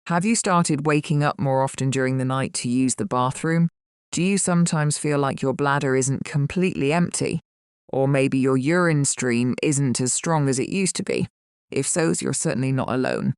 Have you started waking up more often during the night to use the bathroom? Do you sometimes feel like your bladder isn't completely empty? Or maybe your urine stream isn't as strong as it used to be? If so, you're certainly not alone.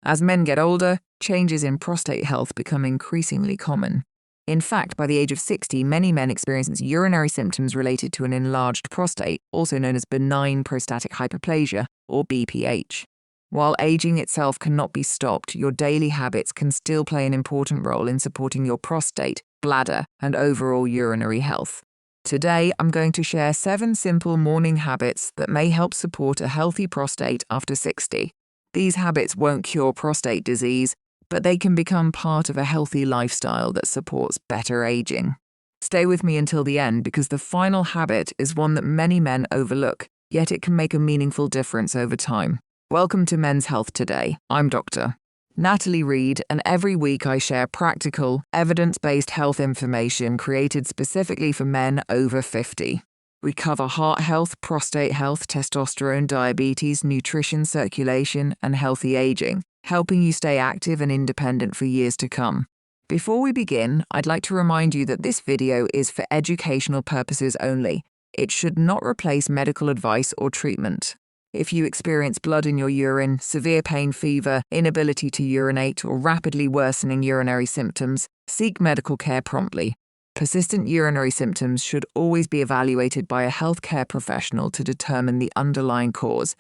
As men get older, changes in prostate health become increasingly common. In fact, by the age of 60, many men experience urinary symptoms related to an enlarged prostate, also known as benign prostatic hyperplasia, or BPH. While aging itself cannot be stopped, your daily habits can still play an important role in supporting your prostate, bladder, and overall urinary health. Today, I'm going to share 7 simple morning habits that may help support a healthy prostate after 60. These habits won't cure prostate disease, but they can become part of a healthy lifestyle that supports better aging. Stay with me until the end because the final habit is one that many men overlook, yet it can make a meaningful difference over time. Welcome to Men's Health Today. I'm Dr. Natalie Reed, and every week I share practical, evidence-based health information created specifically for men over 50. We cover heart health, prostate health, testosterone, diabetes, nutrition, circulation, and healthy aging, helping you stay active and independent for years to come. Before we begin, I'd like to remind you that this video is for educational purposes only. It should not replace medical advice or treatment. If you experience blood in your urine, severe pain, fever, inability to urinate, or rapidly worsening urinary symptoms, seek medical care promptly. Persistent urinary symptoms should always be evaluated by a healthcare professional to determine the underlying cause.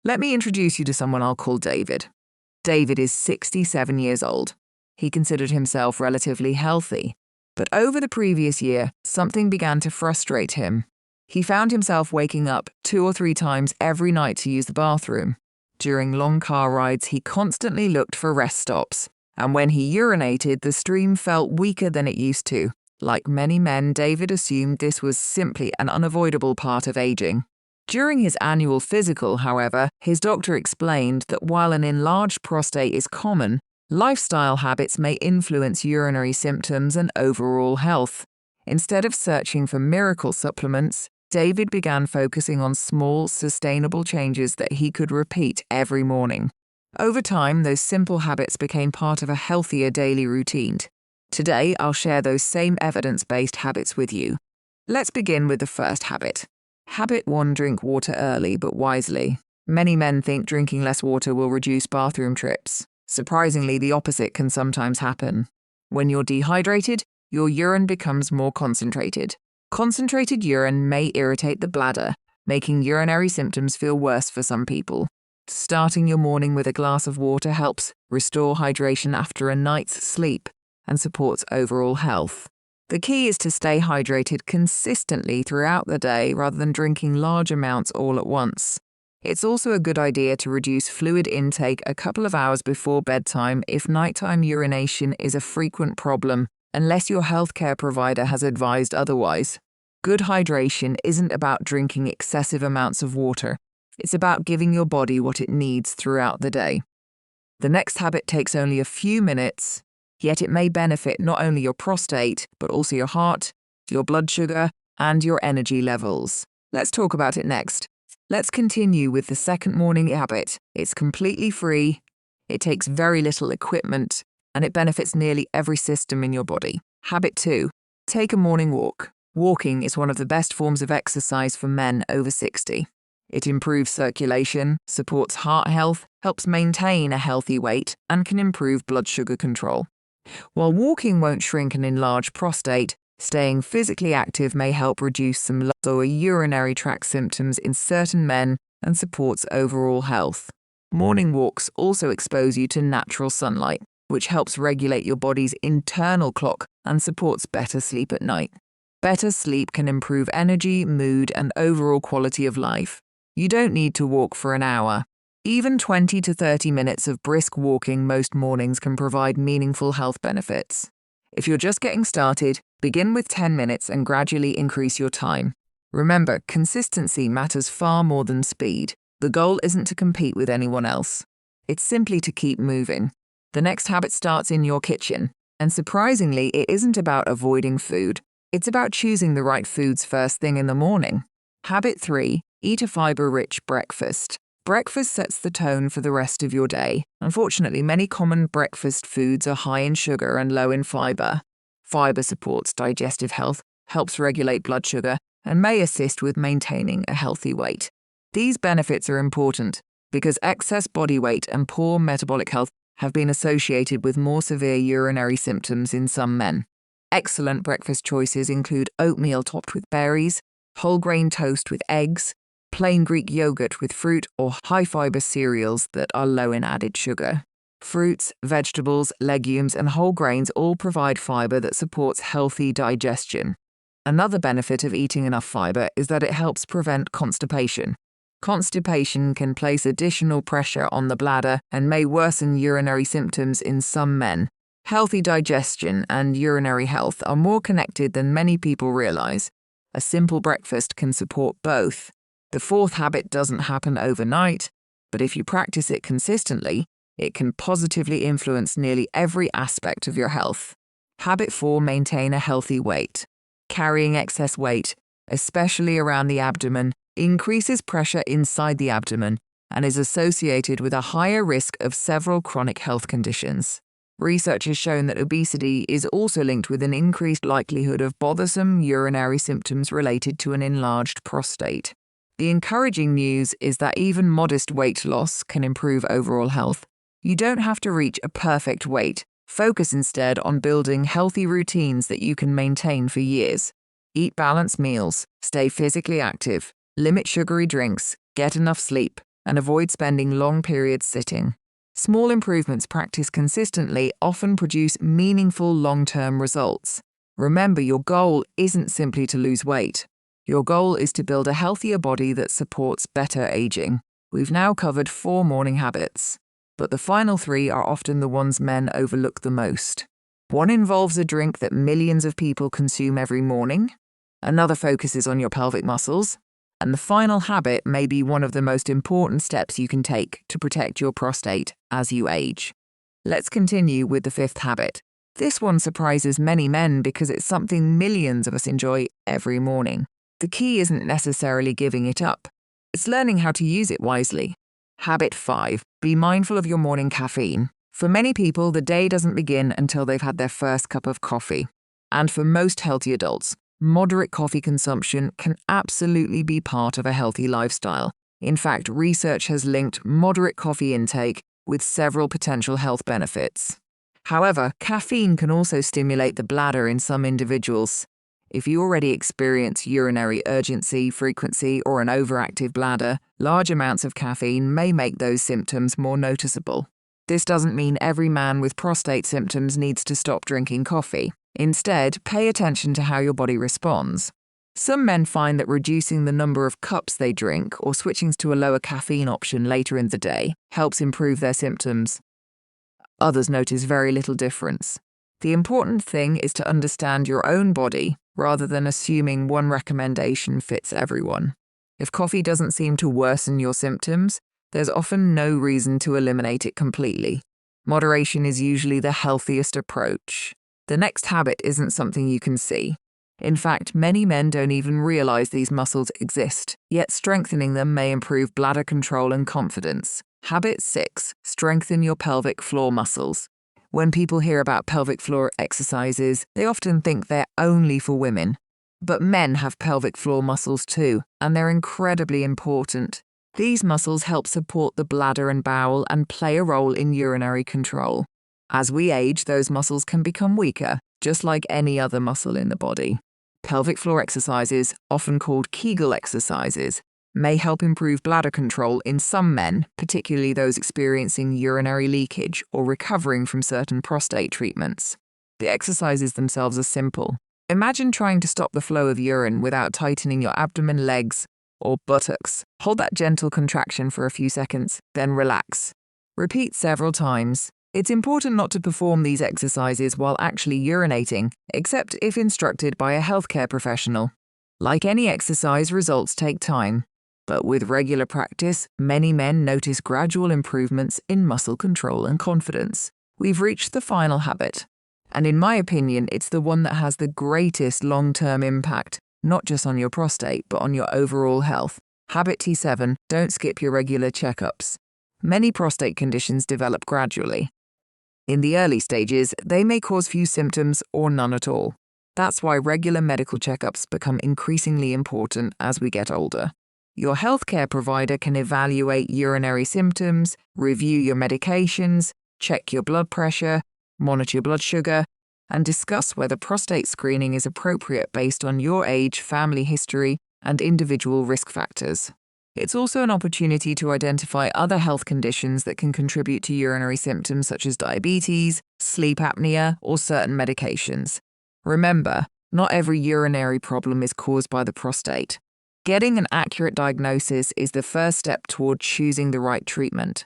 Let me introduce you to someone I'll call David. David is 67 years old. He considered himself relatively healthy, but over the previous year, something began to frustrate him. He found himself waking up 2 or 3 times every night to use the bathroom. During long car rides, he constantly looked for rest stops, and when he urinated, the stream felt weaker than it used to. Like many men, David assumed this was simply an unavoidable part of aging. During his annual physical, however, his doctor explained that while an enlarged prostate is common, lifestyle habits may influence urinary symptoms and overall health. Instead of searching for miracle supplements, David began focusing on small, sustainable changes that he could repeat every morning. Over time, those simple habits became part of a healthier daily routine. Today, I'll share those same evidence-based habits with you. Let's begin with the first habit. Habit 1: drink water early but wisely. Many men think drinking less water will reduce bathroom trips. Surprisingly, the opposite can sometimes happen. When you're dehydrated, your urine becomes more concentrated. Concentrated urine may irritate the bladder, making urinary symptoms feel worse for some people. Starting your morning with a glass of water helps restore hydration after a night's sleep and supports overall health. The key is to stay hydrated consistently throughout the day rather than drinking large amounts all at once. It's also a good idea to reduce fluid intake a couple of hours before bedtime if nighttime urination is a frequent problem, unless your healthcare provider has advised otherwise. Good hydration isn't about drinking excessive amounts of water. It's about giving your body what it needs throughout the day. The next habit takes only a few minutes, yet it may benefit not only your prostate, but also your heart, your blood sugar, and your energy levels. Let's talk about it next. Let's continue with the second morning habit. It's completely free, it takes very little equipment, and it benefits nearly every system in your body. Habit 2: take a morning walk. Walking is one of the best forms of exercise for men over 60. It improves circulation, supports heart health, helps maintain a healthy weight, and can improve blood sugar control. While walking won't shrink an enlarged prostate, staying physically active may help reduce some lower urinary tract symptoms in certain men and supports overall health. Morning walks also expose you to natural sunlight, which helps regulate your body's internal clock and supports better sleep at night. Better sleep can improve energy, mood, and overall quality of life. You don't need to walk for an hour. Even 20 to 30 minutes of brisk walking most mornings can provide meaningful health benefits. If you're just getting started, begin with 10 minutes and gradually increase your time. Remember, consistency matters far more than speed. The goal isn't to compete with anyone else. It's simply to keep moving. The next habit starts in your kitchen, and surprisingly, it isn't about avoiding food. It's about choosing the right foods first thing in the morning. Habit 3: eat a fiber-rich breakfast. Breakfast sets the tone for the rest of your day. Unfortunately, many common breakfast foods are high in sugar and low in fiber. Fiber supports digestive health, helps regulate blood sugar, and may assist with maintaining a healthy weight. These benefits are important because excess body weight and poor metabolic health have been associated with more severe urinary symptoms in some men. Excellent breakfast choices include oatmeal topped with berries, whole grain toast with eggs, plain Greek yogurt with fruit, or high-fiber cereals that are low in added sugar. Fruits, vegetables, legumes, and whole grains all provide fiber that supports healthy digestion. Another benefit of eating enough fiber is that it helps prevent constipation. Constipation can place additional pressure on the bladder and may worsen urinary symptoms in some men. Healthy digestion and urinary health are more connected than many people realize. A simple breakfast can support both. The fourth habit doesn't happen overnight, but if you practice it consistently, it can positively influence nearly every aspect of your health. Habit 4: maintain a healthy weight. Carrying excess weight, especially around the abdomen, increases pressure inside the abdomen and is associated with a higher risk of several chronic health conditions. Research has shown that obesity is also linked with an increased likelihood of bothersome urinary symptoms related to an enlarged prostate. The encouraging news is that even modest weight loss can improve overall health. You don't have to reach a perfect weight. Focus instead on building healthy routines that you can maintain for years. Eat balanced meals, stay physically active, limit sugary drinks, get enough sleep, and avoid spending long periods sitting. Small improvements practiced consistently often produce meaningful long-term results. Remember, your goal isn't simply to lose weight. Your goal is to build a healthier body that supports better aging. We've now covered 4 morning habits, but the final 3 are often the ones men overlook the most. One involves a drink that millions of people consume every morning. Another focuses on your pelvic muscles. And the final habit may be one of the most important steps you can take to protect your prostate as you age. Let's continue with the 5th habit. This one surprises many men because it's something millions of us enjoy every morning. The key isn't necessarily giving it up. It's learning how to use it wisely. Habit 5. Be mindful of your morning caffeine. For many people, the day doesn't begin until they've had their first cup of coffee. And for most healthy adults, moderate coffee consumption can absolutely be part of a healthy lifestyle. In fact, research has linked moderate coffee intake with several potential health benefits. However, caffeine can also stimulate the bladder in some individuals. If you already experience urinary urgency, frequency, or an overactive bladder, large amounts of caffeine may make those symptoms more noticeable. This doesn't mean every man with prostate symptoms needs to stop drinking coffee. Instead, pay attention to how your body responds. Some men find that reducing the number of cups they drink or switching to a lower caffeine option later in the day helps improve their symptoms. Others notice very little difference. The important thing is to understand your own body rather than assuming one recommendation fits everyone. If coffee doesn't seem to worsen your symptoms, there's often no reason to eliminate it completely. Moderation is usually the healthiest approach. The next habit isn't something you can see. In fact, many men don't even realize these muscles exist, yet strengthening them may improve bladder control and confidence. Habit 6. Strengthen your pelvic floor muscles. When people hear about pelvic floor exercises, they often think they're only for women. But men have pelvic floor muscles too, and they're incredibly important. These muscles help support the bladder and bowel and play a role in urinary control. As we age, those muscles can become weaker, just like any other muscle in the body. Pelvic floor exercises, often called Kegel exercises, may help improve bladder control in some men, particularly those experiencing urinary leakage or recovering from certain prostate treatments. The exercises themselves are simple. Imagine trying to stop the flow of urine without tightening your abdomen, legs, or buttocks. Hold that gentle contraction for a few seconds, then relax. Repeat several times. It's important not to perform these exercises while actually urinating, except if instructed by a healthcare professional. Like any exercise, results take time. But with regular practice, many men notice gradual improvements in muscle control and confidence. We've reached the final habit. And in my opinion, it's the one that has the greatest long-term impact, not just on your prostate, but on your overall health. Habit T7, don't skip your regular checkups. Many prostate conditions develop gradually. In the early stages, they may cause few symptoms or none at all. That's why regular medical checkups become increasingly important as we get older. Your healthcare provider can evaluate urinary symptoms, review your medications, check your blood pressure, monitor your blood sugar, and discuss whether prostate screening is appropriate based on your age, family history, and individual risk factors. It's also an opportunity to identify other health conditions that can contribute to urinary symptoms such as diabetes, sleep apnea, or certain medications. Remember, not every urinary problem is caused by the prostate. Getting an accurate diagnosis is the first step toward choosing the right treatment.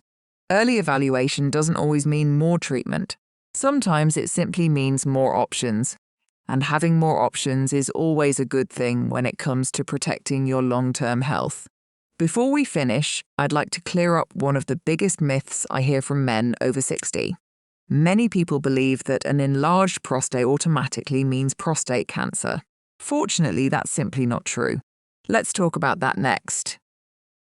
Early evaluation doesn't always mean more treatment. Sometimes it simply means more options. And having more options is always a good thing when it comes to protecting your long-term health. Before we finish, I'd like to clear up one of the biggest myths I hear from men over 60. Many people believe that an enlarged prostate automatically means prostate cancer. Fortunately, that's simply not true. Let's talk about that next.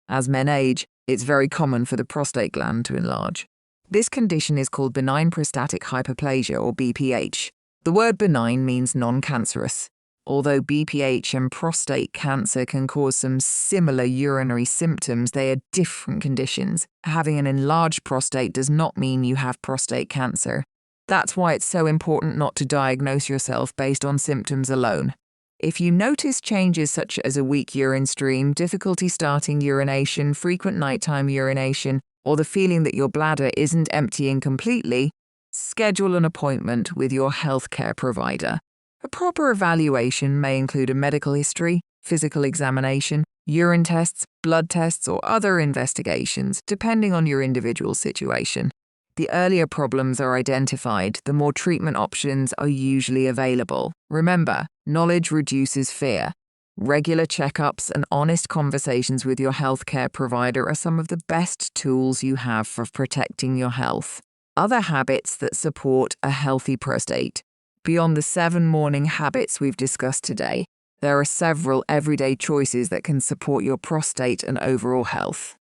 As men age, it's very common for the prostate gland to enlarge. This condition is called benign prostatic hyperplasia, or BPH. The word benign means non-cancerous. Although BPH and prostate cancer can cause some similar urinary symptoms, they are different conditions. Having an enlarged prostate does not mean you have prostate cancer. That's why it's so important not to diagnose yourself based on symptoms alone. If you notice changes such as a weak urine stream, difficulty starting urination, frequent nighttime urination, or the feeling that your bladder isn't emptying completely, schedule an appointment with your healthcare provider. A proper evaluation may include a medical history, physical examination, urine tests, blood tests, or other investigations, depending on your individual situation. The earlier problems are identified, the more treatment options are usually available. Remember, knowledge reduces fear. Regular checkups and honest conversations with your healthcare provider are some of the best tools you have for protecting your health. Other habits that support a healthy prostate. Beyond the 7 morning habits we've discussed today, there are several everyday choices that can support your prostate and overall health.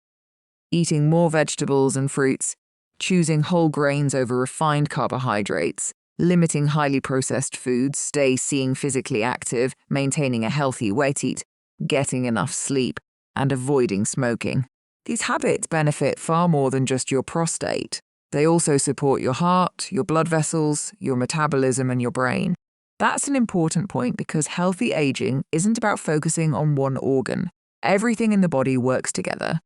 Eating more vegetables and fruits, choosing whole grains over refined carbohydrates, limiting highly processed foods, staying physically active, maintaining a healthy weight, getting enough sleep, and avoiding smoking. These habits benefit far more than just your prostate. They also support your heart, your blood vessels, your metabolism, and your brain. That's an important point because healthy aging isn't about focusing on one organ. Everything in the body works together.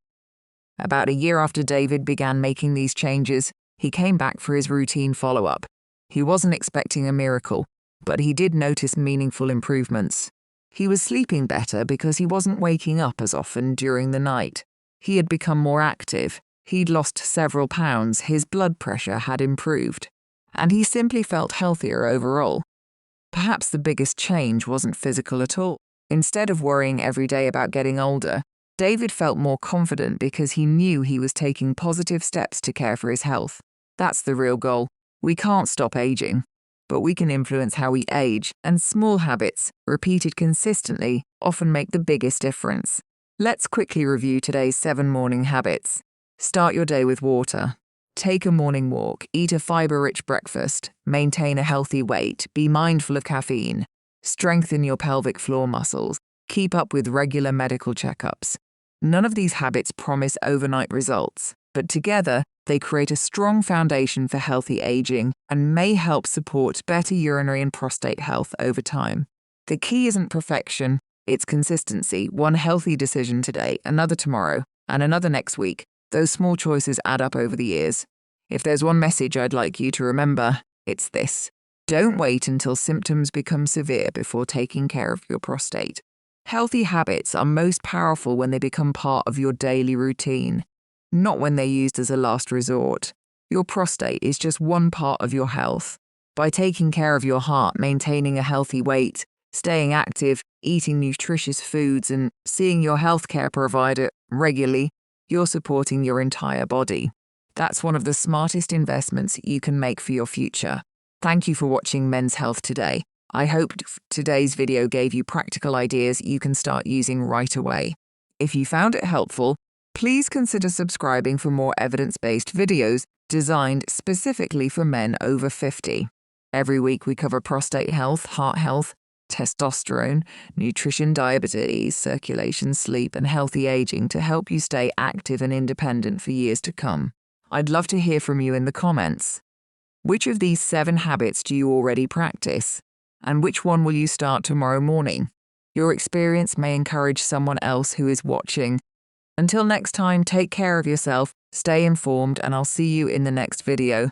About a year after David began making these changes, he came back for his routine follow-up. He wasn't expecting a miracle, but he did notice meaningful improvements. He was sleeping better because he wasn't waking up as often during the night. He had become more active. He'd lost several pounds, his blood pressure had improved, and he simply felt healthier overall. Perhaps the biggest change wasn't physical at all. Instead of worrying every day about getting older, David felt more confident because he knew he was taking positive steps to care for his health. That's the real goal. We can't stop aging, but we can influence how we age, and small habits, repeated consistently, often make the biggest difference. Let's quickly review today's 7 morning habits. Start your day with water. Take a morning walk, eat a fiber-rich breakfast, maintain a healthy weight, be mindful of caffeine, strengthen your pelvic floor muscles, keep up with regular medical checkups. None of these habits promise overnight results, but together they create a strong foundation for healthy aging and may help support better urinary and prostate health over time. The key isn't perfection, it's consistency. One healthy decision today, another tomorrow, and another next week. Those small choices add up over the years. If there's one message I'd like you to remember, it's this. Don't wait until symptoms become severe before taking care of your prostate. Healthy habits are most powerful when they become part of your daily routine, not when they're used as a last resort. Your prostate is just one part of your health. By taking care of your heart, maintaining a healthy weight, staying active, eating nutritious foods, and seeing your healthcare provider regularly, you're supporting your entire body. That's one of the smartest investments you can make for your future. Thank you for watching Men's Health Today. I hope today's video gave you practical ideas you can start using right away. If you found it helpful, please consider subscribing for more evidence-based videos designed specifically for men over 50. Every week we cover prostate health, heart health, testosterone, nutrition, diabetes, circulation, sleep, and healthy aging to help you stay active and independent for years to come. I'd love to hear from you in the comments. Which of these 7 habits do you already practice? And which one will you start tomorrow morning? Your experience may encourage someone else who is watching. Until next time, take care of yourself, stay informed, and I'll see you in the next video.